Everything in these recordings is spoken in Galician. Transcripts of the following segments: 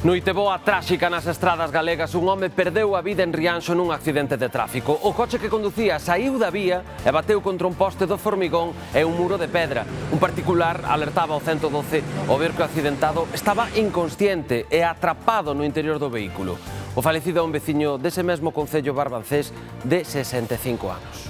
Noite boa tráxica nas estradas galegas. Un home perdeu a vida en Rianxo nun accidente de tráfico. O coche que conducía saiu da vía e bateu contra un poste do Formigón e un muro de pedra. Un particular alertaba ao 112 ao ver que o accidentado estaba inconsciente e atrapado no interior do vehículo. O falecido é un veciño dese mesmo concello barbancés de 65 anos.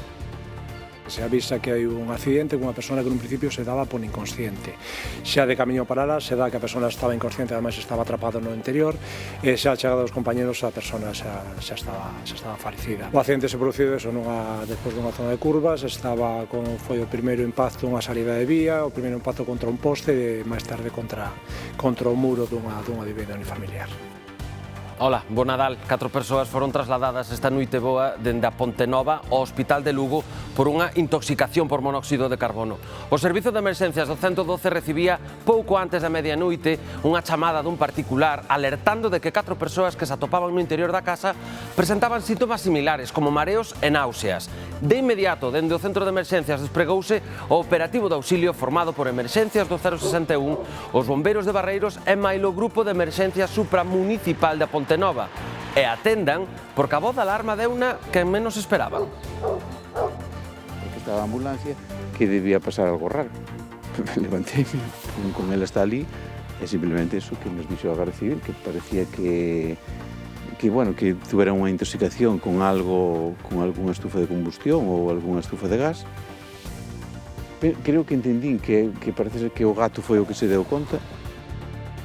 Se avisa que hai un accidente cunha persona que nun principio se daba por inconsciente. Xa de camiño para lá se dá que a persona estaba inconsciente, ademais estaba atrapado no interior, e xa chegado os compañeros a persona xa estaba falecida. O accidente se produciu despois dunha zona de curvas, foi o primeiro impacto unha salida de vía, o primeiro impacto contra un poste e máis tarde contra o muro dunha vivenda unifamiliar. Ola, bo Nadal. 4 persoas foron trasladadas esta noite boa dende a Pontenova ao Hospital de Lugo por unha intoxicación por monóxido de carbono. O Servizo de Emerxencias do 112 recibía pouco antes da medianoite unha chamada dun particular alertando de que 4 persoas que se atopaban no interior da casa presentaban síntomas similares como mareos e náuseas. De inmediato, dende o Centro de Emerxencias despregouse o operativo de auxilio formado por Emerxencias do 061, os bombeiros de Barreiros e mailo Grupo de Emerxencias Supramunicipal da Pontenova, e atendan porque a voz de alarma deuna quen menos esperaban. Porque estaba a ambulancia que debía pasar algo raro. Levanteime, con ela está ali, e simplemente eso que nos dixo a Garda Civil, que parecía que tuvera unha intoxicación con algunha estufa de combustión ou algunha estufa de gas. Creo que entendín que parece ser que o gato foi o que se deu conta.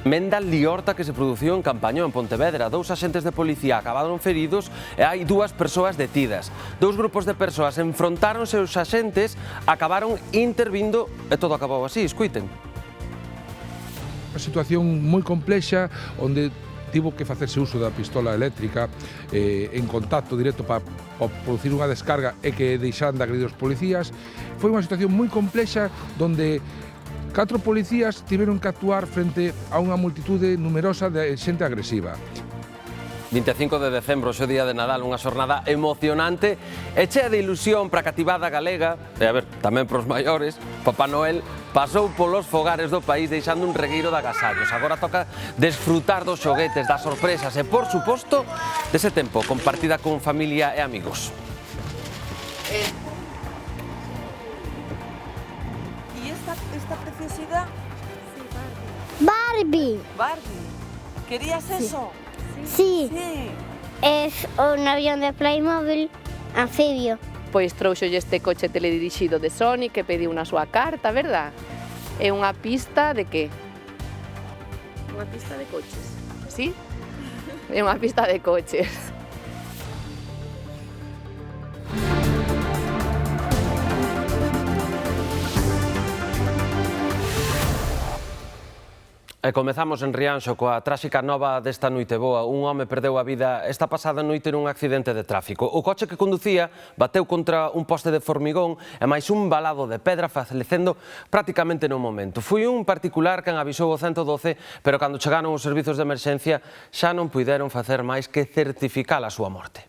Menda liorta que se produciu en Campañó, en Pontevedra. 2 axentes de policía acabaron feridos e hai 2 persoas detidas. 2 grupos de persoas enfrontáronse os axentes, acabaron intervindo e todo acabou así. Escuiten. Unha situación moi complexa onde tivo que facerse uso da pistola eléctrica en contacto directo para producir unha descarga e que deixaran de agredir os policías. Foi unha situación moi complexa onde 4 policías tiveron que actuar frente a unha multitude numerosa de xente agresiva. 25 de decembro, o día de Nadal, unha xornada emocionante e chea de ilusión para a cativada galega, e tamén para os maiores. Papá Noel pasou polos fogares do país deixando un regueiro de agasallos. Agora toca desfrutar dos xoguetes, das sorpresas e, por suposto, dese tempo compartida con familia e amigos. ¿Y esta preciosidad? Barbie. Barbie. ¿Querías eso? Sí. Sí. Es un avión de Playmobil anfibio. Pois trouxolle este coche teledirixido de Sony que pediu na súa carta, verdad? É unha pista de que? Unha pista de coches, sí? É unha pista de coches. E comezamos en Rianxo coa tráxica nova desta noite boa. Un home perdeu a vida esta pasada noite nun accidente de tráfico. O coche que conducía bateu contra un poste de formigón e máis un balado de pedra falecendo prácticamente no momento. Foi un particular quen avisou o 112, pero cando chegaron os servizos de emerxencia xa non puideron facer máis que certificar a súa morte.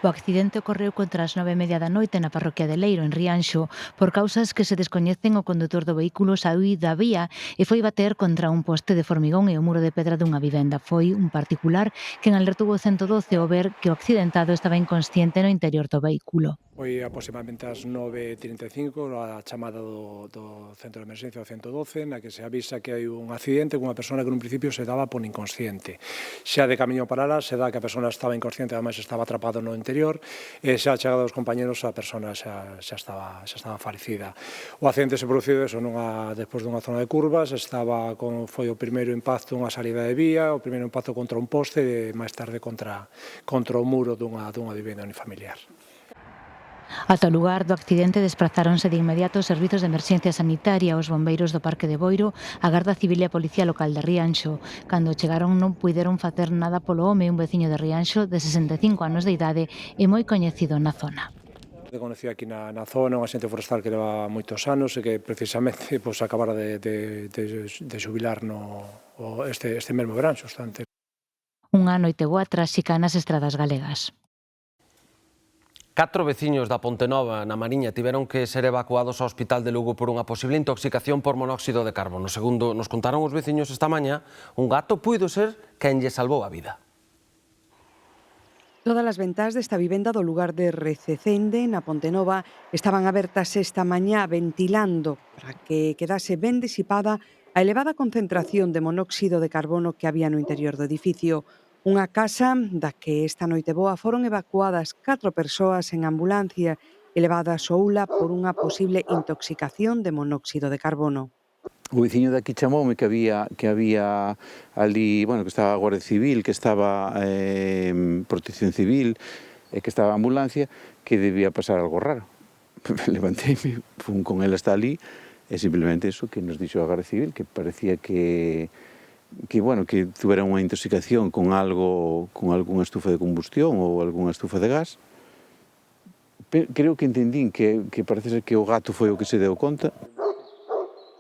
O accidente ocorreu contra as 9:30 da noite na parroquia de Leiro, en Rianxo. Por causas que se descoñecen, o condutor do vehículo saíu da vía e foi bater contra un poste de formigón e o muro de pedra dunha vivenda. Foi un particular quen alertou o 112 ao ver que o accidentado estaba inconsciente no interior do vehículo. Foi aproximadamente ás 9:35 a chamada do Centro de Emerxencia do 112, na que se avisa que hai un accidente cunha persona que nun principio se daba por inconsciente. Xa de camiño para lá se dá que a persona estaba inconsciente, ademais estaba atrapado no interior, e xa chegado os compañeros a persona xa estaba falecida. O accidente se produciu despois dunha zona de curvas, foi o primeiro impacto unha salida de vía, o primeiro impacto contra un poste e máis tarde contra o muro dunha vivenda unifamiliar. Ata o lugar do accidente desprazáronse de inmediato os servizos de emerxencia sanitaria, os bombeiros do Parque de Boiro, a Garda Civil e a Policía Local de Rianxo. Cando chegaron non puideron facer nada polo home, un veciño de Rianxo de 65 anos de idade e moi coñecido na zona. Conocido aquí na zona, un axente forestal que leva moitos anos e que precisamente acabara de xubilar este mesmo verán, xustamente. Unha noite boa tráxica nas estradas galegas. 4 veciños da Pontenova, na Mariña, tiveron que ser evacuados ao Hospital de Lugo por unha posible intoxicación por monóxido de carbono. Segundo nos contaron os veciños esta mañá, un gato puido ser quen lle salvou a vida. Todas as ventás desta vivenda do lugar de Rececende, na Pontenova, estaban abertas esta mañá ventilando para que quedase ben disipada a elevada concentración de monóxido de carbono que había no interior do edificio. Unha casa da que esta noite boa foron evacuadas 4 persoas en ambulancia e levadas ao ULA por unha posible intoxicación de monóxido de carbono. O veciño de aquí chamoume que había ali, bueno, que estaba a Guardia Civil, que estaba Protección Civil, que estaba a ambulancia, que debía pasar algo raro. Levanteime, fun con él hasta ali, e simplemente eso que nos dixo a Guardia Civil, que parecía que tuvera unha intoxicación con algunha estufa de combustión ou algunha estufa de gas. Creo que entendín que parece ser que o gato foi o que se deu conta.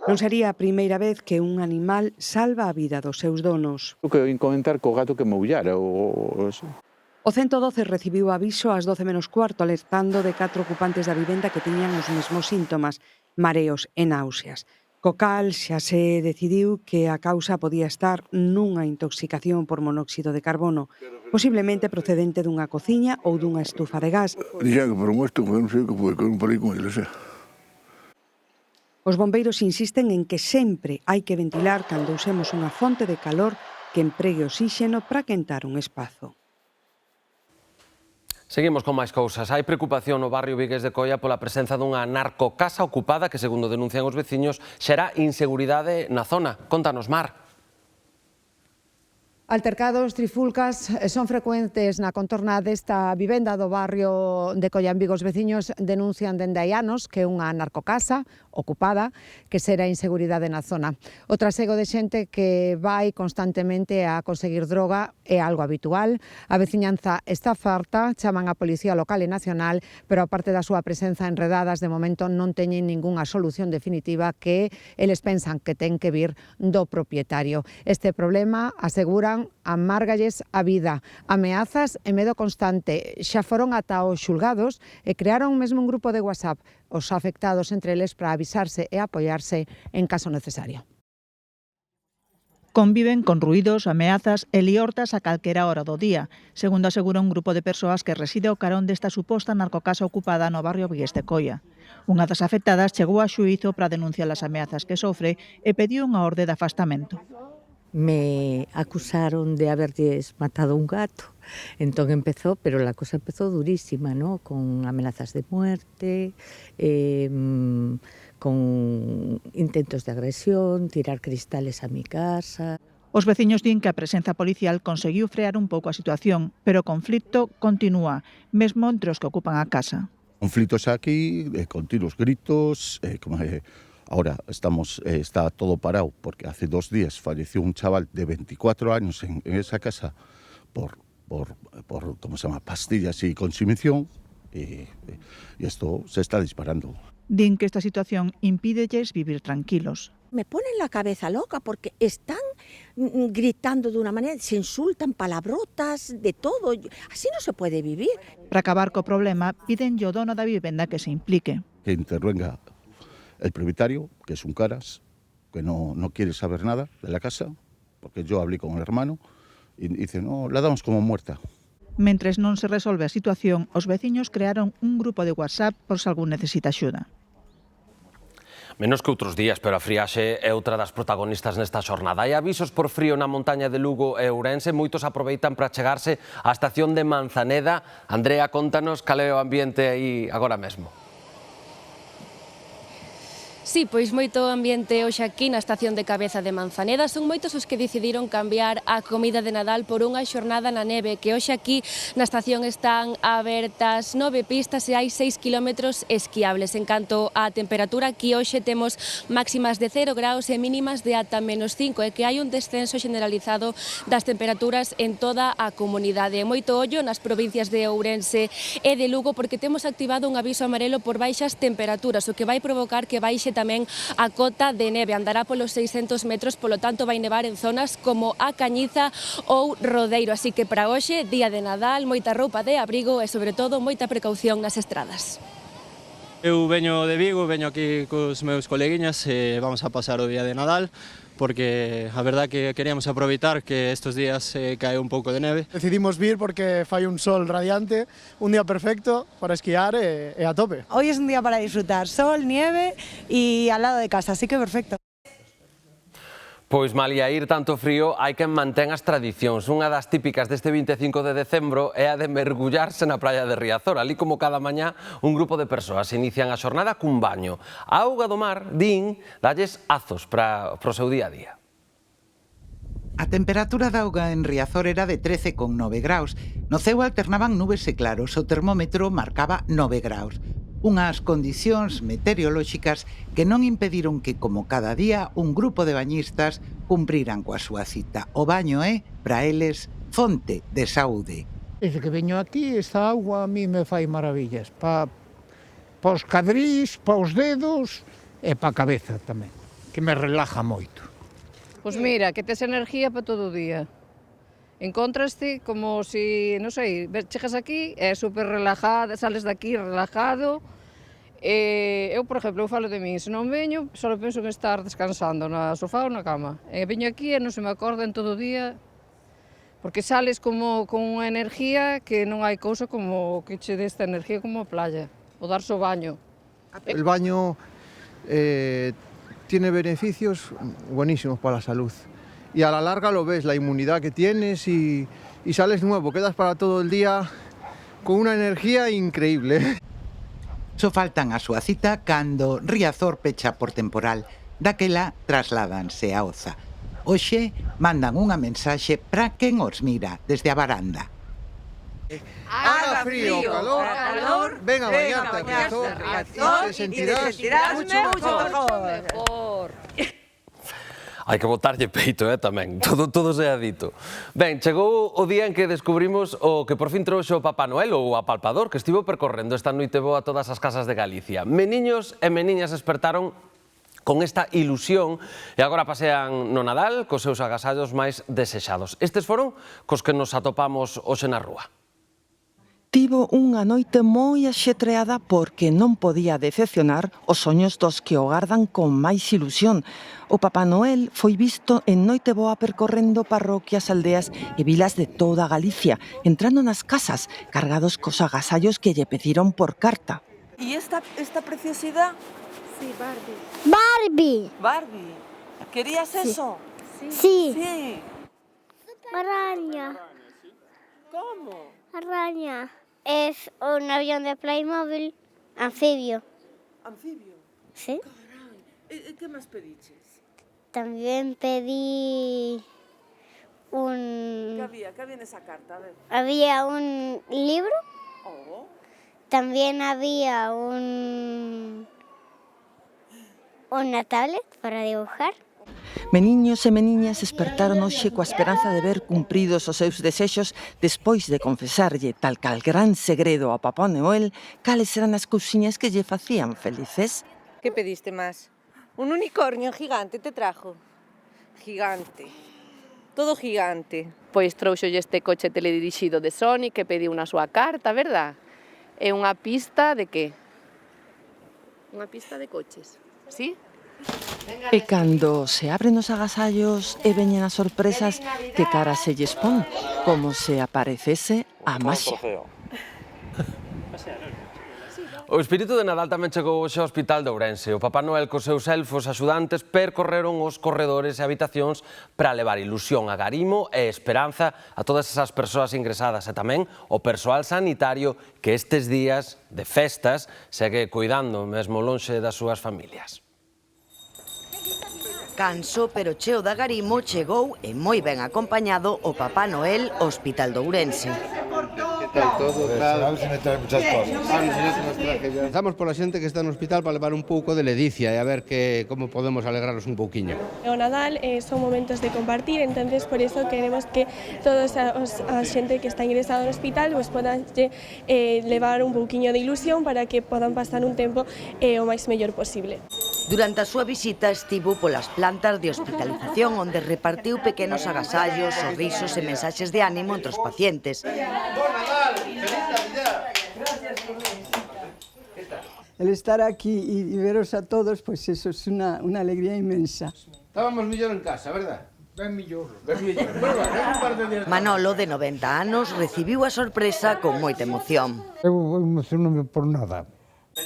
Non sería a primeira vez que un animal salva a vida dos seus donos. O que vim comentar co gato que maullara ou eso. O 112 recibiu aviso ás 12 menos cuarto alertando de 4 ocupantes da vivenda que tiñan os mesmos síntomas, mareos e náuseas. Co cal xa se decidiu que a causa podía estar nunha intoxicación por monóxido de carbono, posiblemente procedente dunha cociña ou dunha estufa de gas. Dixan que por un esto, non sei que foi, que non parei con ele, xa. Os bombeiros insisten en que sempre hai que ventilar cando usemos unha fonte de calor que empregue oxíxeno para quentar un espazo. Seguimos con máis cousas. Hai preocupación no barrio vigués de Coia pola presenza dunha narcocasa ocupada que, segundo denuncian os veciños, xera inseguridade na zona. Contanos, Mar. Altercados, trifulcas son frecuentes na contorna desta vivenda do barrio de Coia en Vigo. Os veciños denuncian dende hai anos que é unha narcocasa ocupada que xera inseguridade na zona. O trasego de xente que vai constantemente a conseguir droga é algo habitual. A veciñanza está farta, chaman a Policía Local e Nacional, pero a parte da súa presenza enredadas de momento non teñen ningunha solución definitiva que eles pensan que ten que vir do propietario. Este problema, aseguran, amárgalles a vida, ameazas e medo constante. Xa foron ata os xulgados e crearon mesmo un grupo de WhatsApp os afectados entre eles para avisarse e apoiarse en caso necesario. Conviven con ruídos, ameazas e liortas a calquera hora do día, segundo asegura un grupo de persoas que reside ao carón desta suposta narcocasa ocupada no barrio vigués de Coia. Unha das afectadas chegou a xuízo para denunciar as ameazas que sofre e pediu unha orde de afastamento. Me acusaron de haberles matado un gato. Entón empezó, pero la cosa empezó durísima, ¿no? Con amenazas de muerte, con intentos de agresión, tirar cristales a mi casa. Os veciños din que a presenza policial conseguiu frear un pouco a situación, pero o conflito continúa, mesmo entre os que ocupan a casa. Conflitos aquí, continuos gritos, ahora está todo parado porque hace 2 días falleció un chaval de 24 años en esa casa por ¿cómo se llama?, pastillas y consumición y esto se está disparando. Din que esta situación impídelles vivir tranquilos. Me ponen la cabeza loca porque están gritando de una manera, se insultan, palabrotas, de todo. Así no se puede vivir. Para acabar co problema, piden ao dono da vivenda que se implique. Que intervenga el propietario, que es un caras, que no quiere saber nada de la casa, porque yo hablé con el hermano y dice, no, la damos como muerta. Mentres non se resolve a situación, os veciños crearon un grupo de WhatsApp por se algún necesita axuda. Menos que outros días, pero a friaxe é outra das protagonistas nesta xornada. Hai avisos por frío na montaña de Lugo e Ourense, moitos aproveitan para chegarse á estación de Manzaneda. Andrea, contanos cal é o ambiente aí agora mesmo. Sí, pois moito ambiente hoxe aquí na estación de Cabeza de Manzaneda. Son moitos os que decidiron cambiar a comida de Nadal por unha xornada na neve, que hoxe aquí na estación están abertas 9 pistas e hai 6 kilómetros esquiables. En canto á temperatura, aquí hoxe temos máximas de 0 graus e mínimas de ata -5, e que hai un descenso generalizado das temperaturas en toda a comunidade. Moito ollo nas provincias de Ourense e de Lugo, porque temos activado un aviso amarelo por baixas temperaturas, o que vai provocar que baixe tamén a cota de neve, andará polos 600 metros, polo tanto vai nevar en zonas como a Cañiza ou Rodeiro, así que para hoxe, día de Nadal, moita roupa de abrigo e sobre todo moita precaución nas estradas. Eu veño de Vigo, veño aquí cos meus coleguiñas e vamos a pasar o día de Nadal porque a verdad que queríamos aproveitar que estes días cae un pouco de neve. Decidimos vir porque fai un sol radiante, un día perfecto para esquiar e a tope. Hoy es un día para disfrutar, sol, nieve y al lado de casa, así que perfecto. Pois malia ir tanto frío, hai quen mantén as tradicións. Unha das típicas deste 25 de decembro é a de mergullarse na praia de Riazor. Ali como cada mañá, un grupo de persoas inician a xornada cun baño. A auga do mar, din, dalles azos para o seu día a día. A temperatura da auga en Riazor era de 13,9 graus. No ceo alternaban nubes e claros, o termómetro marcaba 9 graus. Unhas condicións meteorolóxicas que non impediron que, como cada día, un grupo de bañistas cumpriran coa súa cita. O baño é, para eles, fonte de saúde. Desde que veño aquí, esta agua a mí me fai maravillas. Pa os cadrís, pa os dedos e pa a cabeza tamén, que me relaja moito. Pois mira, que tes enerxía para todo o día. Encontraste como si, non sei, chegas aquí, é super relajada, sales daqui relajado. Eu, por exemplo, eu falo de min, se non veño, só penso en estar descansando na sofá ou na cama. Veño aquí e non se me acorda en todo o día, porque sales como con unha enerxía que non hai cousa como que che desta enerxía como a playa, o darse o baño. El baño tiene beneficios buenísimos para la salud. Y a la larga lo ves, la inmunidad que tienes y sales nuevo, quedas para todo el día con una energía increíble. Só faltan a súa cita cando Riazor pecha por temporal, daquela trasládanse a Oza. Hoxe mandan unha mensaxe para quen os mira desde a varanda. Haga frío, calor, ven a bañarte a Riazor y te sentirás mucho mejor. Hai que botarlle peito, tamén, todo se ha dito. Ben, chegou o día en que descubrimos o que por fin trouxo o Papá Noel, ou o apalpador, que estivo percorrendo esta noite boa todas as casas de Galicia. Meniños e meniñas despertaron con esta ilusión e agora pasean no Nadal cos seus agasallos máis desexados. Estes foron cos que nos atopamos hoxe na rúa. Tivo unha noite moi axetreada porque non podía decepcionar os soños dos que o gardan con máis ilusión. O Papá Noel foi visto en noite boa percorrendo parroquias, aldeas e vilas de toda Galicia, entrando nas casas, cargados cos agasallos que lle pediron por carta. ¿Y esta preciosidad? Sí, Barbie. ¡Barbie! ¿Barbie? ¿Querías eso? Sí. Sí. Araña. ¿Cómo? Araña. Es un avión de Playmobil anfibio. ¿Anfibio? Sí. Caray. ¿Qué más pediches? También pedí un... ¿Qué había? ¿Qué había en esa carta? A ver. Había un libro. Oh. También había una tablet para dibujar. Meniños e meniñas despertaron hoxe coa esperanza de ver cumpridos os seus desexos despois de confesarlle tal cal gran segredo a Papá Noel cales eran as cousiñas que lle facían felices. ¿Qué pediste más? Un unicornio gigante te trajo. Gigante. Todo gigante. Pois trouxolle este coche teledirixido de Sony que pediu na súa carta, verdad? É unha pista de que? Unha pista de coches, sí? E cando se abren os agasallos e veñen as sorpresas, que cara se lles pon, como se aparecese a maxia. O espírito de Nadal tamén chegou hoxe ao Hospital de Ourense. O Papá Noel cos seus elfos axudantes percorreron os corredores e habitacións para levar ilusión, agarimo e esperanza a todas esas persoas ingresadas e tamén o persoal sanitario que estes días de festas segue cuidando mesmo lonxe das súas familias. Canso pero cheo de agarimo chegou e moi ben acompañado o Papá Noel ao Hospital de Ourense. Estamos pola xente que está no hospital para levar un pouco de ledicia e a ver como podemos alegrarnos un pouquiño. O Nadal son momentos de compartir, entonces por eso queremos que toda a xente que está ingresada no hospital pues, podan levar un pouquiño de ilusión para que podan pasar un tempo o máis mellor posible. Durante a súa visita estivo polas plantas de hospitalización onde repartiu pequenos agasallos, sorrisos e mensaxes de ánimo entre os pacientes. El estar aquí y veros a todos, pues eso es una alegría inmensa. Estábamos mellor en casa, verdad? Ben mellor. Manolo, de 90 anos, recibiu a sorpresa con moita emoción. Eu emociono por nada.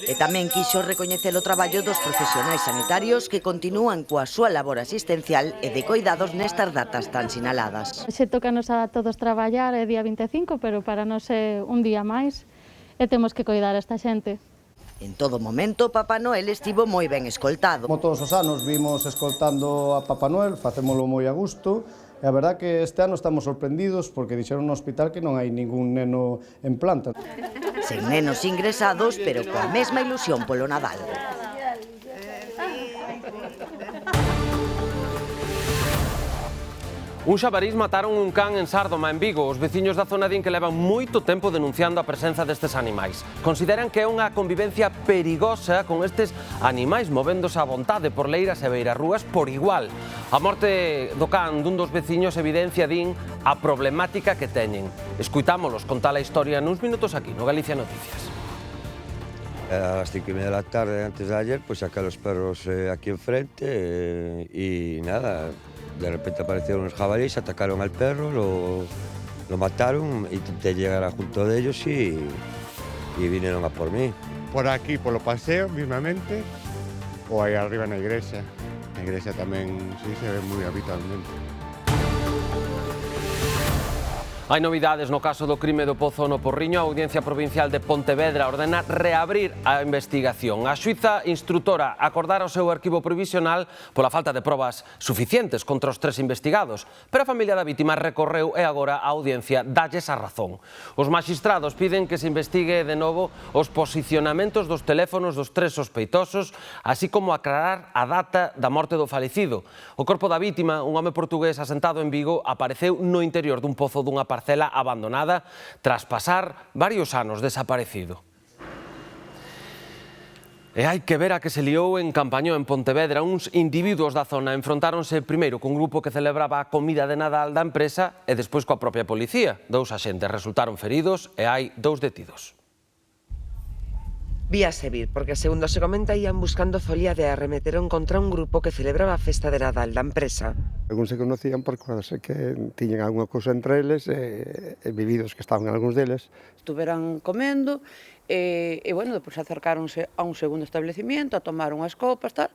E tamén quixo recoñecer o traballo dos profesionais sanitarios que continúan coa súa labor asistencial e de coidados nestas datas tan sinaladas. Se tócanos a todos traballar, é día 25, pero para nós é un día máis e temos que coidar a esta xente. En todo momento, Papá Noel estivo moi ben escoltado. Como todos os anos vimos escoltando a Papá Noel, facémolo moi a gusto, e a verdad que este ano estamos sorprendidos porque dixeron no hospital que non hai ningún neno en planta. Sen nenos ingresados, pero coa mesma ilusión polo Nadal. Un xabarís mataron un can en Sárdoma, en Vigo. Os veciños da zona din que levan moito tempo denunciando a presenza destes animais. Consideran que é unha convivencia perigosa con estes animais movéndose a vontade por leiras e beirarrúas por igual. A morte do can dun dos veciños evidencia, din, a problemática que teñen. Escuitámolos contar a historia nuns minutos aquí, no Galicia Noticias. A las 5:30 de la tarde, antes de ayer, pues saqué a los perros aquí enfrente y nada, de repente aparecieron unos jabalíes, atacaron al perro, lo mataron, intenté llegar junto de ellos y vinieron a por mí. Por aquí, por los paseos mismamente, o ahí arriba en la iglesia. La iglesia también sí se ve muy habitualmente. Hai novidades no caso do crime do Pozo no Porriño. A Audiencia Provincial de Pontevedra ordena reabrir a investigación. A xuíza instrutora acordara o seu arquivo provisional pola falta de probas suficientes contra os 3 investigados, pero a familia da vítima recorreu e agora a Audiencia dalles a razón. Os maxistrados piden que se investigue de novo os posicionamentos dos teléfonos dos 3 sospeitosos, así como aclarar a data da morte do falecido. O corpo da vítima, un home portugués asentado en Vigo, apareceu no interior dun pozo dunha parcela abandonada tras pasar varios anos desaparecido. E hai que ver a que se liou en Campañó, en Pontevedra. Uns individuos da zona enfrontáronse primeiro cun grupo que celebraba a comida de Nadal da empresa e despois coa propia policía. 2 axentes resultaron feridos e hai 2 detidos. Víase vir, porque segundo se comenta ían buscando folía de arremeteron contra un grupo que celebraba a festa de Nadal da empresa. Algúns se conocían porque sei que tiñan algunha cousa entre eles e vividos que estaban algúns deles. Estuveran comendo e bueno, depois acercáronse a un segundo establecimiento a tomar unhas copas, tal.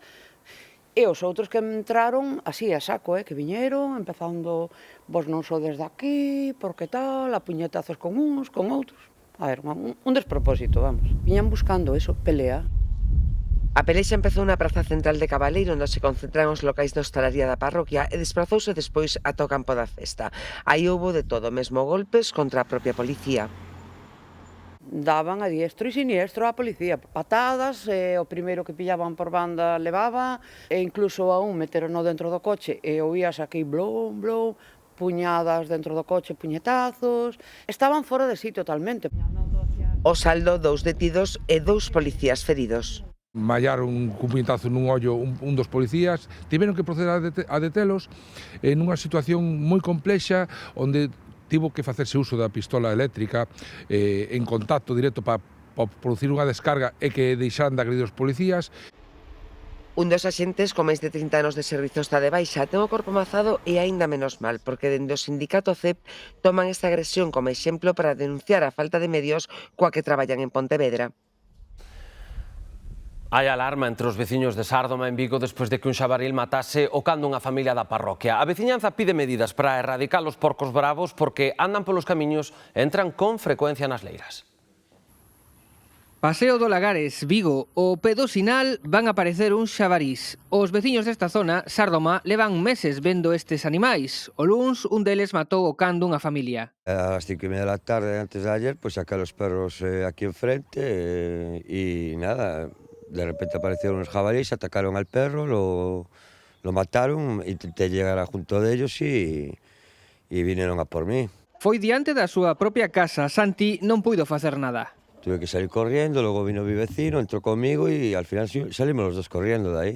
E os outros que entraron así a saco, que viñeron empezando, vos non sodes daqui, porque tal, a puñetazos con uns, con outros. A ver, un despropósito, vamos. Viñan buscando eso, pelea. A pelexa empezou na praza central de Cabaleiro, onde se concentraron os locais da hostalaría da parroquia e desprazouse despois ata o campo da festa. Aí houbo de todo, mesmo golpes contra a propia policía. Daban a diestro e siniestro á policía, patadas, o primeiro que pillaban por banda levaba, e incluso a un meterono dentro do coche e oías aquí blum, blum, puñadas dentro do coche, puñetazos. Estaban fora de sitio totalmente. O saldo, 2 detidos e 2 policías feridos. Mallaron cun puñetazo nun ollo un dos policías, tiveron que proceder a detelos nunha situación moi complexa onde tivo que facerse uso da pistola eléctrica en contacto directo para producir unha descarga e que deixaran de agredir os policías. Un dos axentes con máis de 30 anos de servizo está de baixa, ten o corpo mazado e aínda menos mal, porque dende o sindicato CEP toman esta agresión como exemplo para denunciar a falta de medios coa que traballan en Pontevedra. Hai alarma entre os veciños de Sárdoma, en Vigo, despois de que un xabaril matase o can dunha familia da parroquia. A veciñanza pide medidas para erradicar os porcos bravos porque andan polos camiños e entran con frecuencia nas leiras. Paseo do Lagares, Vigo, o pé do Sinal van a aparecer uns xabarís. Os veciños desta zona, Sárdoma, levan meses vendo estes animais. O luns, un deles matou o can dunha familia. A las 5:30 de la tarde, antes de ayer, pues saqué a los perros aquí enfrente y nada, de repente aparecieron unos jabalíes, atacaron al perro, lo mataron, intenté llegar junto de ellos y vinieron a por mí. Foi diante da súa propia casa. Santi non puido facer nada. Tuve que salir corriendo, luego vino mi vecino, entró conmigo y al final salimos los dos corriendo de ahí.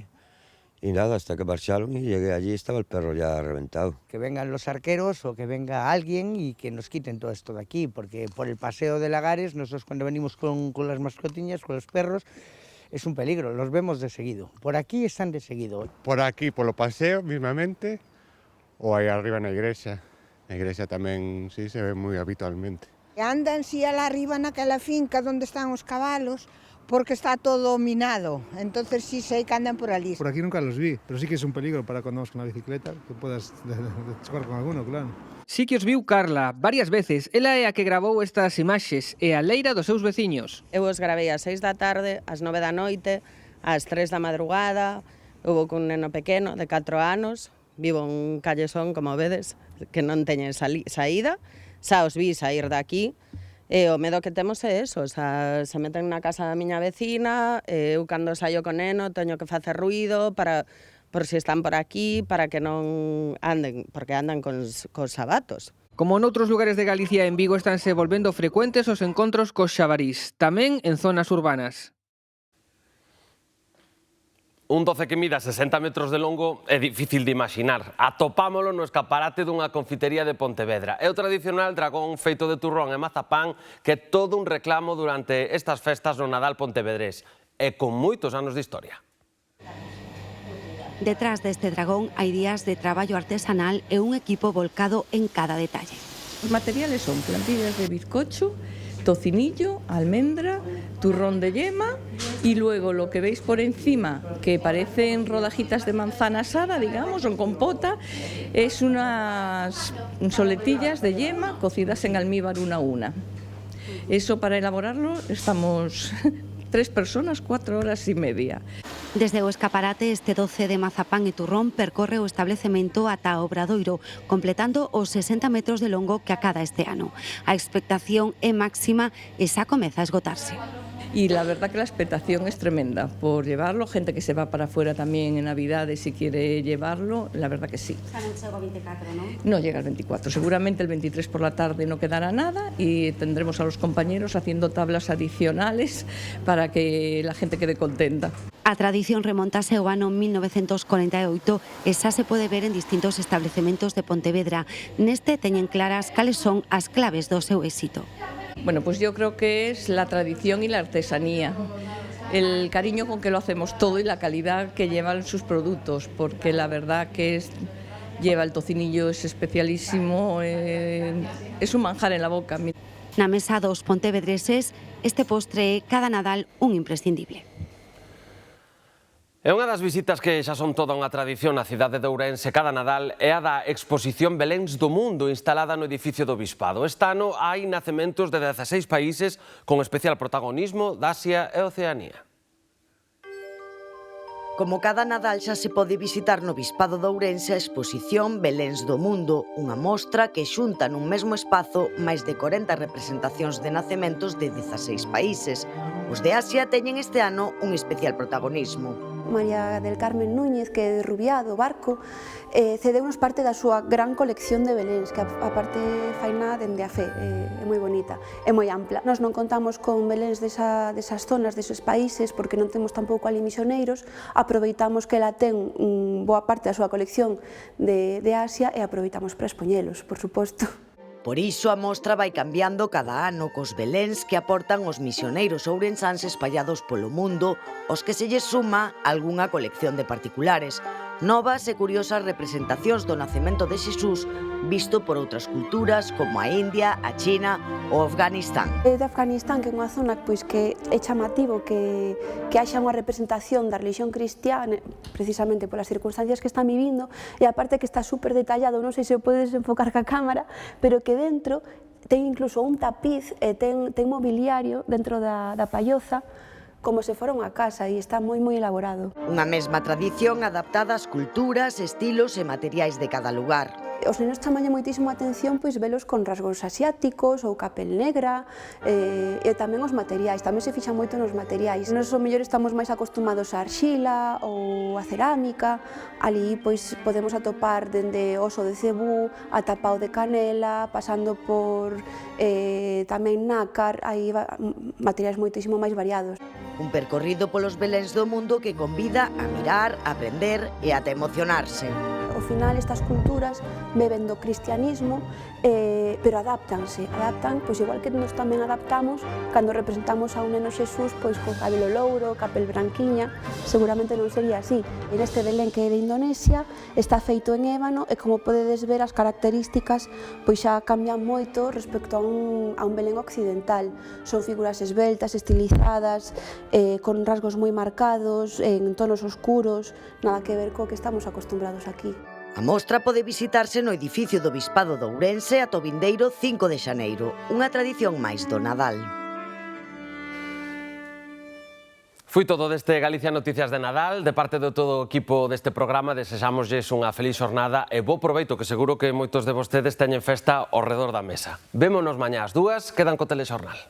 Y nada, hasta que marcharon y llegué allí y estaba el perro ya reventado. Que vengan los arqueros o que venga alguien y que nos quiten todo esto de aquí, porque por el paseo de Lagares, nosotros cuando venimos con las mascotiñas, con los perros, es un peligro, los vemos de seguido. Por aquí están de seguido. Por aquí, por los paseos mismamente, o ahí arriba en la iglesia. La iglesia tamén, sí, se ve moi habitualmente. Andan si alá arriba naquela finca onde están os cabalos, porque está todo minado, entonces sí sei que andan por allí. Por aquí nunca los vi, pero sí que es un peligro para cuando vamos con la bicicleta, que puedas chocar con alguno, claro. Sí que os viu Carla varias veces. Ela é a que gravou estas imaxes e a leira dos seus veciños. Eu os gravei ás 6 da tarde, ás 9 da noite, ás 3 da madrugada. Hubo cun neno pequeno de 4 anos, vivo un callesón, como vedes, que non teñen saída. Xa os vi sair daqui. E o medo que temos é eso, se meten na casa da miña vecina, eu cando saio con neno teño que facer ruido por si están por aquí, para que non anden, porque andan cos sabatos. Como noutros lugares de Galicia, en Vigo estánse volvendo frecuentes os encontros cos xabarís, tamén en zonas urbanas. Un doce que mida 60 metros de longo é difícil de imaginar. Atopámolo no escaparate dunha confitería de Pontevedra. É o tradicional dragón feito de turrón e mazapán que é todo un reclamo durante estas festas no Nadal pontevedrés e con moitos anos de historia. Detrás deste dragón hai días de traballo artesanal e un equipo volcado en cada detalle. Os materiales son plantillas de bizcocho, tocinillo, almendra, turrón de yema y luego lo que veis por encima, que parecen rodajitas de manzana asada, digamos, o en compota, es unas soletillas de yema cocidas en almíbar una a una. Eso para elaborarlo estamos 3 personas, 4 horas y media. Desde o escaparate, este 12 de mazapán e turrón percorre o establecemento ata o Obradoiro, completando os 60 metros de longo que acada este ano. A expectación é máxima e xa comeza a esgotarse. Y la verdad que la expectación es tremenda por llevarlo, gente que se va para afuera también en Navidades si quiere llevarlo, la verdad que sí. No llega el 24, seguramente el 23 por la tarde no quedará nada y tendremos a los compañeros haciendo tablas adicionales para que la gente quede contenta. A tradición remontase ao ano 1948 e xa se pode ver en distintos establecementos de Pontevedra. Neste teñen claras cales son as claves do seu éxito. Bueno, pues yo creo que es la tradición y la artesanía, el cariño con que lo hacemos todo y la calidad que llevan sus productos, porque la verdad que lleva el tocinillo, es especialísimo, es un manjar en la boca. Na mesa dos pontevedreses, este postre é cada Nadal un imprescindible. É unha das visitas que xa son toda unha tradición na cidade de Ourense cada Nadal é a da exposición Beléns do Mundo instalada no edificio do Bispado. Este ano hai nacementos de 16 países con especial protagonismo de Asia e Oceanía. Como cada Nadal xa se pode visitar no Bispado de Ourense a exposición Beléns do Mundo, unha mostra que xunta nun mesmo espazo máis de 40 representacións de nacementos de 16 países. Os de Asia teñen este ano un especial protagonismo. María del Carmen Núñez, que é de Rubiá, do Barco, cedeunos parte da súa gran colección de beléns, que a parte faina dende a fe, é moi bonita, é moi ampla. Nós non contamos con beléns desas zonas, deses países, porque non temos tampouco ali misioneiros, aproveitamos que ela ten boa parte da súa colección de Asia e aproveitamos para expoñelos, por suposto. Por iso a mostra vai cambiando cada ano cos beléns que aportan os misioneiros ourensáns espallados polo mundo, os que se lles suma algunha colección de particulares, novas e curiosas representacións do nacemento de Xesús visto por outras culturas como a India, a China ou Afganistán. De Afganistán, que é unha zona que é chamativo que haxa unha representación da religión cristiana, precisamente polas circunstancias que están vivindo, e aparte que está super detallado, non sei se o podes enfocar ca cámara, pero que dentro ten incluso un tapiz e ten mobiliario dentro da palloza, como se fora unha casa, e está moi elaborado. Unha mesma tradición adaptada ás culturas, estilos e materiais de cada lugar. Os nenos chamalle moitísimo a atención velos con rasgos asiáticos ou capel negra, e tamén os materiais, tamén se fixa moito nos materiais. Nos o mellor estamos máis acostumados á arxila ou a cerámica, ali podemos atopar dende oso de cebú ata pau de canela, pasando por tamén nácar, hai materiais moitísimo máis variados. un percorrido polos beléns do mundo que convida a mirar, a aprender e ata emocionarse. Ao final estas culturas beben do cristianismo, pero adaptan, pois igual que nos tamén adaptamos cando representamos a un neno Xesús pois con cabelo louro, capel branquiña, seguramente non sería así. En este Belén que é de Indonesia está feito en ébano e como podedes ver as características pois xa cambian moito respecto a un Belén occidental. Son figuras esbeltas, estilizadas, con rasgos moi marcados, en tonos oscuros, nada que ver co que estamos acostumbrados aquí. A mostra pode visitarse no edificio do Bispado de Ourense ata o vindeiro 5 de xaneiro, unha tradición máis do Nadal. Foi todo deste Galicia Noticias de Nadal. De parte de todo o equipo deste programa, deseámosles unha feliz xornada e bo proveito, que seguro que moitos de vostedes teñen festa ao redor da mesa. Vémonos mañá ás 2, quedan co Telexornal.